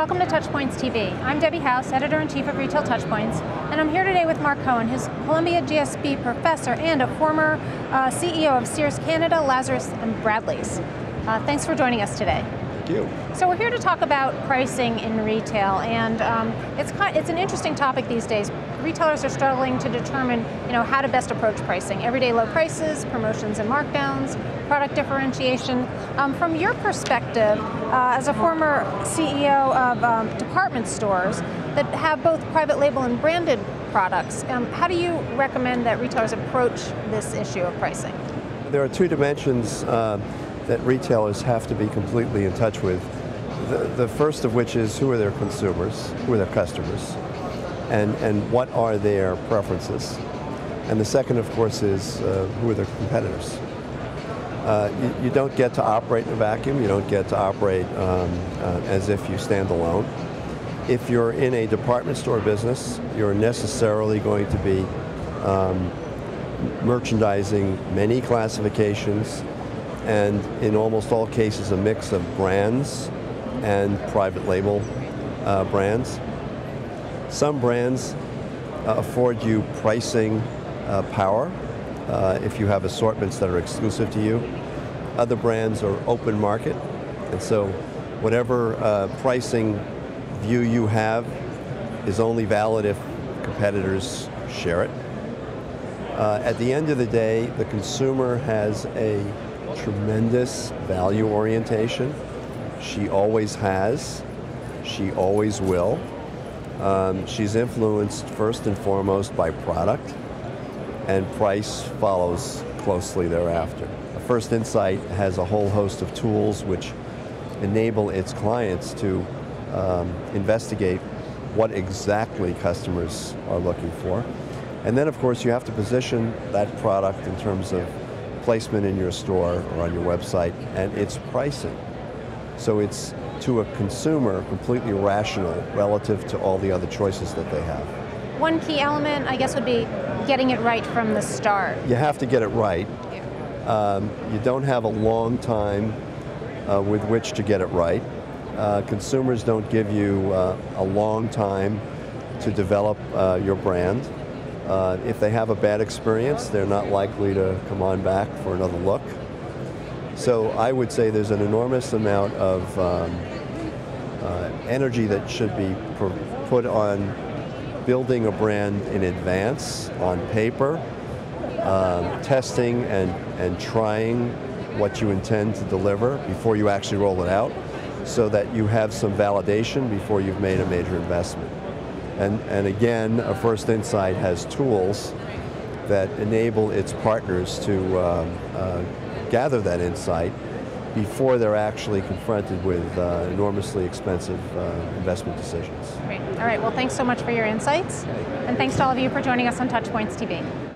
Welcome to TouchPoints TV. I'm Debbie House, Editor-in-Chief of Retail TouchPoints, and I'm here today with Mark Cohen, who's Columbia GSB Professor and a former CEO of Sears Canada, Lazarus and Bradlees. Thanks for joining us today. Thank you. So we're here to talk about pricing in retail, and it's an interesting topic these days. Retailers are struggling to determine, how to best approach pricing. Everyday low prices, promotions and markdowns, product differentiation. From your perspective, as a former CEO of department stores that have both private label and branded products, how do you recommend that retailers approach this issue of pricing? There are two dimensions that retailers have to be completely in touch with. The first of which is who are their consumers, who are their customers, and what are their preferences. And the second, of course, is who are their competitors. You don't get to operate in a vacuum. You don't get to operate as if you stand alone. If you're in a department store business, you're necessarily going to be merchandising many classifications, and in almost all cases a mix of brands and private label brands. Some brands afford you pricing power if you have assortments that are exclusive to you. Other brands are open market, and so whatever pricing view you have is only valid if competitors share it. At the end of the day, the consumer has a tremendous value orientation. She always has, she always will. She's influenced first and foremost by product, and price follows closely thereafter. First Insight has a whole host of tools which enable its clients to investigate what exactly customers are looking for. And then of course you have to position that product in terms of placement in your store or on your website and its pricing. So it's, to a consumer, completely rational relative to all the other choices that they have. One key element, I guess, would be getting it right from the start. You have to get it right. You don't have a long time with which to get it right. Consumers don't give you a long time to develop your brand. If they have a bad experience, they're not likely to come on back for another look. So I would say there's an enormous amount of energy that should be put on building a brand in advance, on paper, testing and trying what you intend to deliver before you actually roll it out, so that you have some validation before you've made a major investment. And again, a First Insight has tools that enable its partners to gather that insight before they're actually confronted with enormously expensive investment decisions. Great. All right, well, thanks so much for your insights, and thanks to all of you for joining us on TouchPoints TV.